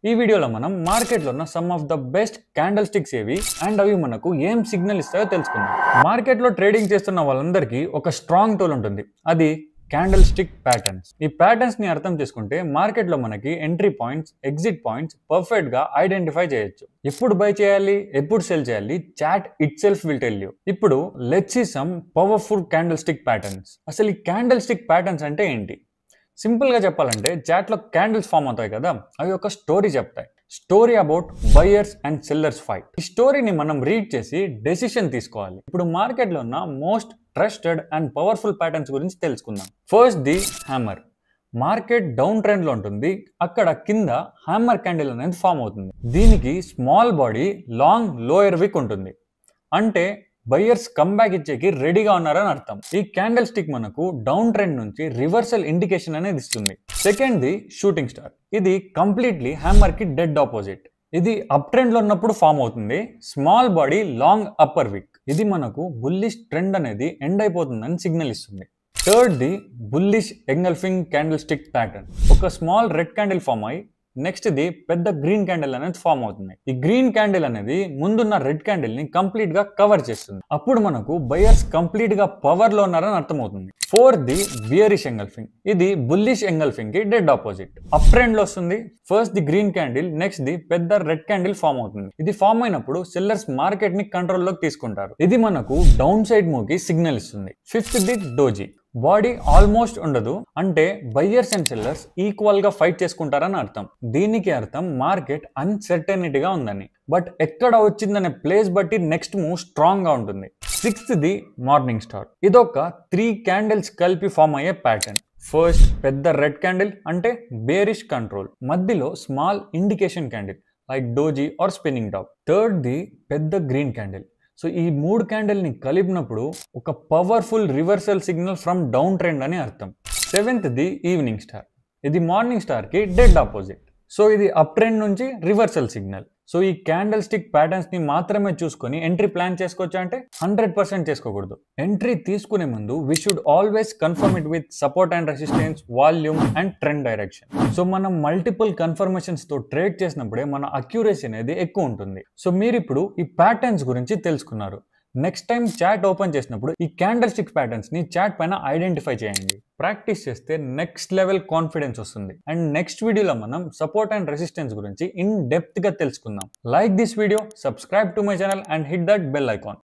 ఈ వీడియోలో మనం మార్కెట్లో ఉన్న some of the best candle sticks ఏవి అండ్ అవి మనకు ఏం సిగ్నల్ ఇస్తాయో తెలుసుకుందాం. మార్కెట్లో ట్రేడింగ్ చేస్తున్న వాళ్ళందరికీ ఒక స్ట్రాంగ్ టూల్ ఉంటుంది, అది క్యాండిల్ స్టిక్ ప్యాటర్న్స్. ఈ ప్యాటర్న్స్ ని అర్థం చేసుకుంటే మార్కెట్లో మనకి entry points, exit points perfect గా ఐడెంటిఫై చేయొచ్చు. ఎప్పుడు బై చేయాలి, ఎప్పుడు సెల్ చేయాలి, chart itself will tell you. ఇప్పుడు let's see some powerful candlestick patterns. అసలు ఈ క్యాండిల్ స్టిక్ ప్యాటర్న్స్ అంటే ఏంటి? సింపుల్ గా చెప్పాలంటే చాట్లో క్యాండిల్స్ ఫామ్ అవుతాయి కదా, అవి ఒక స్టోరీ చెప్తాయి. Story about buyers and sellers fight. ఈ స్టోరీని మనం రీడ్ చేసి డెసిషన్ తీసుకోవాలి. ఇప్పుడు మార్కెట్ లో ఉన్న most trusted and powerful patterns గురించి తెలుసుకుందాం. First the hammer. Market down trend లో ఉంటుంది, అక్కడ కింద హ్యామర్ క్యాండిల్ అనేది ఫామ్ అవుతుంది. దీనికి స్మాల్ బాడీ, లాంగ్ లోయర్ విక్ ఉంటుంది, అంటే బయర్స్ కంబ్యాక్ ఇచ్చేకి రెడీగా ఉన్నారని అర్థం. ఈ క్యాండిల్ స్టిక్ మనకు డౌన్ ట్రెండ్ నుంచి రివర్సల్ ఇండికేషన్ అనేది ఇస్తుంది. Second the shooting star. ఇది కంప్లీట్లీ హ్యామర్ కి డెడ్ ఆపోజిట్. ఇది అప్ ట్రెండ్ లో ఉన్నప్పుడు ఫామ్ అవుతుంది, స్మాల్ బాడీ, లాంగ్ అప్పర్ విక్. ఇది మనకు బుల్లిష్ ట్రెండ్ అనేది ఎండ్ అయిపోతుందని సిగ్నల్ ఇస్తుంది. Third the bullish engulfing candle stick pattern. ఒక స్మాల్ రెడ్ క్యాండిల్ ఫామ్ అయ్యి నెక్స్ట్ ది పెద్ద గ్రీన్ క్యాండిల్ అనేది ఫామ్ అవుతుంది. ఈ గ్రీన్ క్యాండిల్ అనేది ముందున్న రెడ్ క్యాండిల్ ని కంప్లీట్ గా కవర్ చేస్తుంది. అప్పుడు మనకు బయర్స్ కంప్లీట్ గా పవర్ లో ఉన్నారని అర్థమవుతుంది. Fourth the బియరిష్ engulfing. ఇది బుల్లిష్ ఎంగల్ఫింగ్ కి డెడ్ ఆపోజిట్. అప్ ట్రెండ్ లో వస్తుంది, first the green candle, next the పెద్ద రెడ్ క్యాండిల్ ఫామ్ అవుతుంది. ఇది ఫామ్ అయినప్పుడు సెల్లర్స్ మార్కెట్ ని కంట్రోల్ లోకి తీసుకుంటారు. ఇది మనకు డౌన్ సైడ్ మూవ్ కి సిగ్నల్ ఇస్తుంది. Fifth the doji. Body almost ఉండదు, అంటే బయ్యర్స్ అండ్ సెల్లర్స్ ఈక్వల్ గా ఫైట్ చేసుకుంటారని అర్థం. దీనికి అర్థం మార్కెట్ అన్సర్టెనిటీగా ఉందని, బట్ ఎక్కడ వచ్చిందనే ప్లేస్ బట్టి నెక్స్ట్ మూవ్ స్ట్రాంగ్ గా ఉంటుంది. Sixth the morning star. ఇదొక 3 క్యాండిల్స్ కలిపి ఫామ్ అయ్యే ప్యాటర్న్. ఫస్ట్ పెద్ద రెడ్ క్యాండిల్, అంటే బేరిష్ కంట్రోల్. మధ్యలో small indication candle like doji or spinning top. Third the పెద్ద గ్రీన్ క్యాండిల్. సో ఈ 3 క్యాండిల్ ని కలిపినప్పుడు ఒక powerful reversal signal from down trend అని అర్థం. Seventh the evening star. ఇది మార్నింగ్ స్టార్ కి డెడ్ ఆపోజిట్. సో ఇది అప్ ట్రెండ్ నుంచి రివర్సల్ సిగ్నల్. సో ఈ క్యాండిల్ స్టిక్ ప్యాటర్న్స్ ని మాత్రమే చూసుకొని ఎంట్రీ ప్లాన్ చేసుకోవచ్చా అంటే 100% చేసుకోకూడదు. ఎంట్రీ తీసుకునే ముందు we should always confirm it with support and resistance, volume and trend direction. So మనం మల్టిపుల్ కన్ఫర్మేషన్స్ తో ట్రేడ్ చేసినప్పుడే మన అక్యురసీ అనేది ఎక్కువ ఉంటుంది. సో మీరు ఇప్పుడు ఈ ప్యాటర్న్స్ గురించి తెలుసుకున్నారు. నెక్స్ట్ టైం చాట్ ఓపెన్ చేసినప్పుడు ఈ క్యాండిల్ స్టిక్ ప్యాటర్న్స్ ని చాట్ పైన ఐడెంటిఫై చేయండి. ప్రాక్టీస్ చేస్తే నెక్స్ట్ లెవెల్ కాన్ఫిడెన్స్ వస్తుంది. అండ్ నెక్స్ట్ వీడియోలో మనం సపోర్ట్ అండ్ రెసిస్టెన్స్ గురించి ఇన్ డెప్త్ గా తెలుసుకుందాం. Like this video, subscribe to my channel and hit that bell icon.